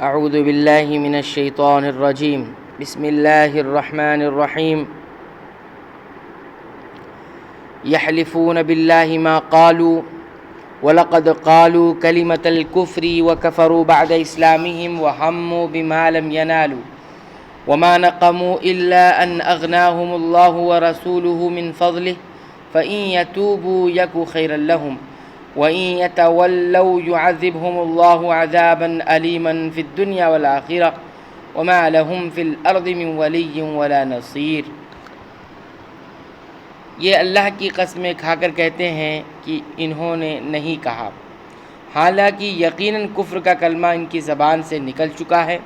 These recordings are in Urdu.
اعوذ باللہ من الشیطان الرجیم بسم اللہ الرحمن الرحیم یحلفون باللہ ما قالوا وَلَقَدْ قَالُوا كَلِمَةَ الْكُفْرِ وَكَفَرُوا بَعْدَ إِسْلَامِهِمْ وَهَمُّوا بِمَا لَمْ يَنَالُوا وَمَا نَقَمُوا إِلَّا أَنْ أَغْنَاهُمُ اللَّهُ وَرَسُولُهُ مِنْ فَضْلِهِ فَإِنْ يَتُوبُوا يَكُ خَيْرًا لَهُمْ وَإِنْ يَتَوَلَّوْا يُعَذِّبْهُمُ اللَّهُ عَذَابًا أَلِيمًا فِي الدُّنْيَا وَالْآخِرَةِ وَمَا لَهُمْ فِي الْأَرْضِ مِنْ وَلِيٍّ وَلَا نَصِيرٍ۔ یہ اللہ کی قسمیں کھا کر کہتے ہیں کہ انہوں نے نہیں کہا، حالانکہ یقیناً کفر کا کلمہ ان کی زبان سے نکل چکا ہے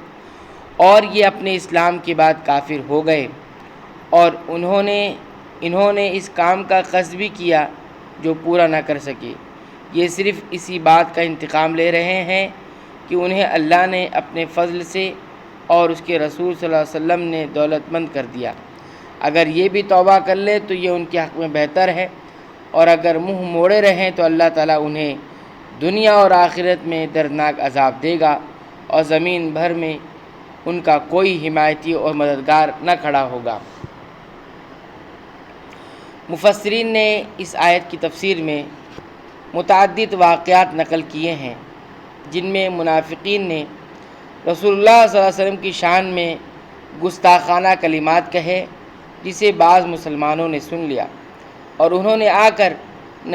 اور یہ اپنے اسلام کے بعد کافر ہو گئے، اور انہوں نے اس کام کا قصد بھی کیا جو پورا نہ کر سکے۔ یہ صرف اسی بات کا انتقام لے رہے ہیں کہ انہیں اللہ نے اپنے فضل سے اور اس کے رسول صلی اللہ علیہ وسلم نے دولت مند کر دیا۔ اگر یہ بھی توبہ کر لے تو یہ ان کے حق میں بہتر ہے، اور اگر منہ موڑے رہیں تو اللہ تعالیٰ انہیں دنیا اور آخرت میں دردناک عذاب دے گا، اور زمین بھر میں ان کا کوئی حمایتی اور مددگار نہ کھڑا ہوگا۔ مفسرین نے اس آیت کی تفسیر میں متعدد واقعات نقل کیے ہیں جن میں منافقین نے رسول اللہ صلی اللہ علیہ وسلم کی شان میں گستاخانہ کلمات کہے، جسے بعض مسلمانوں نے سن لیا اور انہوں نے آ کر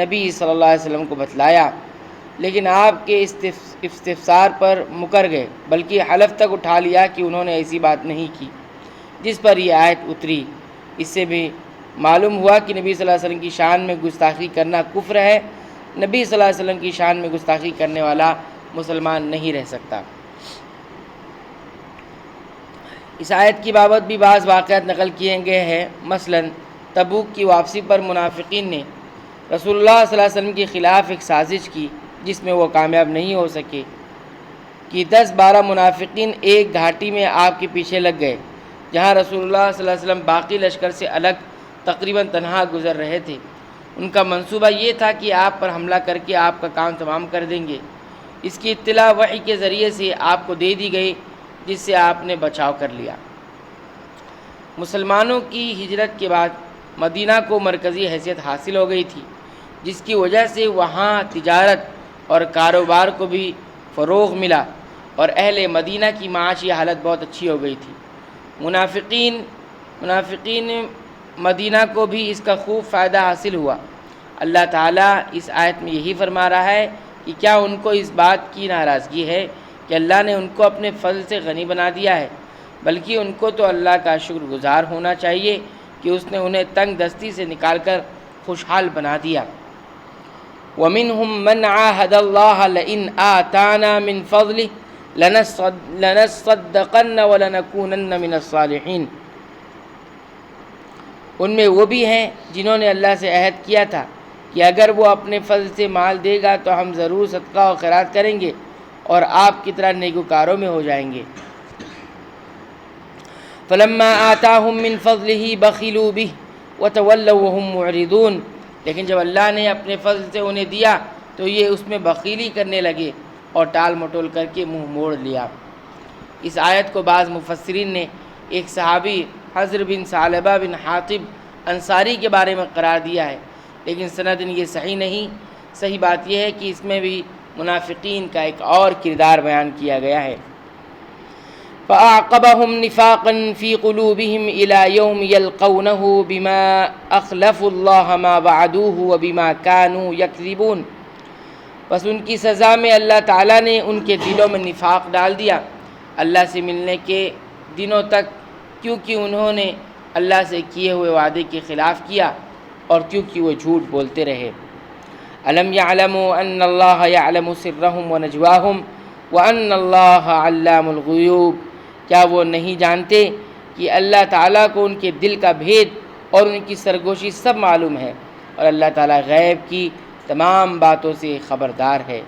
نبی صلی اللہ علیہ وسلم کو بتلایا، لیکن آپ کے استفسار پر مکر گئے، بلکہ حلف تک اٹھا لیا کہ انہوں نے ایسی بات نہیں کی جس پر یہ آیت اتری۔ اس سے بھی معلوم ہوا کہ نبی صلی اللہ علیہ وسلم کی شان میں گستاخی کرنا کفر ہے۔ نبی صلی اللہ علیہ وسلم کی شان میں گستاخی کرنے والا مسلمان نہیں رہ سکتا۔ اس آیت کی بابت بھی بعض واقعات نقل کیے گئے ہیں۔ مثلا تبوک کی واپسی پر منافقین نے رسول اللہ صلی اللہ علیہ وسلم کے خلاف ایک سازش کی جس میں وہ کامیاب نہیں ہو سکے کہ 10-12 منافقین ایک گھاٹی میں آپ کے پیچھے لگ گئے جہاں رسول اللہ صلی اللہ علیہ وسلم باقی لشکر سے الگ تقریباً تنہا گزر رہے تھے۔ ان کا منصوبہ یہ تھا کہ آپ پر حملہ کر کے آپ کا کام تمام کر دیں گے۔ اس کی اطلاع وحی کے ذریعے سے آپ کو دے دی گئی، جس سے آپ نے بچاؤ کر لیا۔ مسلمانوں کی ہجرت کے بعد مدینہ کو مرکزی حیثیت حاصل ہو گئی تھی، جس کی وجہ سے وہاں تجارت اور کاروبار کو بھی فروغ ملا اور اہل مدینہ کی معاشی حالت بہت اچھی ہو گئی تھی۔ منافقین مدینہ کو بھی اس کا خوب فائدہ حاصل ہوا۔ اللہ تعالیٰ اس آیت میں یہی فرما رہا ہے کہ کیا ان کو اس بات کی ناراضگی ہے کہ اللہ نے ان کو اپنے فضل سے غنی بنا دیا ہے؟ بلکہ ان کو تو اللہ کا شکر گزار ہونا چاہیے کہ اس نے انہیں تنگ دستی سے نکال کر خوشحال بنا دیا۔ وَمِنْهُمْ مَنْ عَاهَدَ اللَّهَ لَئِنْ آتَانَا مِنْ فَضْلِهِ لَنَصَّدَّقَنَّ وَلَنَكُونَنَّ مِنَ الصَّالِحِينَ۔ ان میں وہ بھی ہیں جنہوں نے اللہ سے عہد کیا تھا کہ اگر وہ اپنے فضل سے مال دے گا تو ہم ضرور صدقہ و خیرات کریں گے اور آپ کی طرح نیکوکاروں میں ہو جائیں گے۔ فَلَمَّا آتَاهُم مِّن فَضْلِهِ بَخِلُوا بِهِ وَتَوَلَّوْا وَهُم مُّعْرِضُونَ۔ لیکن جب اللہ نے اپنے فضل سے انہیں دیا تو یہ اس میں بخیلی کرنے لگے اور ٹال مٹول کر کے منہ موڑ لیا۔ اس آیت کو بعض مفسرین نے ایک صحابی حضر بن ثعلبہ بن حاطب انصاری کے بارے میں قرار دیا ہے، لیکن سندن یہ صحیح نہیں۔ صحیح بات یہ ہے کہ اس میں بھی منافقین کا ایک اور کردار بیان کیا گیا ہے۔ فَأَعْقَبَهُمْ نِفَاقًا فِي قُلُوبِهِمْ إِلَى يَوْمِ يَلْقَوْنَهُ بِمَا أَخْلَفُوا اللَّهَ مَا وَعَدُوهُ وَبِمَا كَانُوا يَكْذِبُونَ۔ بس ان کی سزا میں اللہ تعالیٰ نے ان کے دلوں میں نفاق ڈال دیا اللہ سے ملنے کے دنوں تک، کیونکہ انہوں نے اللہ سے کیے ہوئے وعدے کے خلاف کیا اور کیونکہ وہ جھوٹ بولتے رہے۔ أَلَمْ يَعْلَمُوا أَنَّ اللَّهَ يَعْلَمُ سِرَّهُمْ وَنَجْوَاهُمْ وَأَنَّ اللَّهَ عَلَّامُ الْغُيُوبِ۔ کیا وہ نہیں جانتے کہ اللہ تعالیٰ کو ان کے دل کا بھید اور ان کی سرگوشی سب معلوم ہے، اور اللہ تعالیٰ غیب کی تمام باتوں سے خبردار ہے۔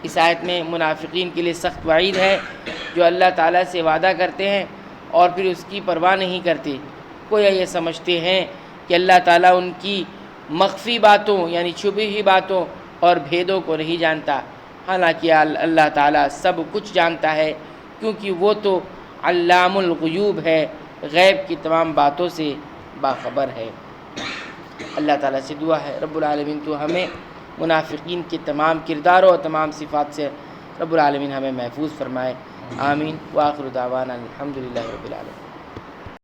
اس آیت میں منافقین کے لیے سخت وعید ہے جو اللہ تعالیٰ سے وعدہ کرتے ہیں اور پھر اس کی پرواہ نہیں کرتے۔ کوئی یہ سمجھتے ہیں کہ اللہ تعالیٰ ان کی مخفی باتوں یعنی چھپی ہوئی باتوں اور بھیدوں کو نہیں جانتا، حالانکہ اللہ تعالیٰ سب کچھ جانتا ہے کیونکہ وہ تو علام الغیوب ہے، غیب کی تمام باتوں سے باخبر ہے۔ اللہ تعالیٰ سے دعا ہے رب العالمین تو ہمیں منافقین کے تمام کرداروں اور تمام صفات سے رب العالمین ہمیں محفوظ فرمائے، آمین۔ وآخر دعوانا الحمدللہ رب العالمین۔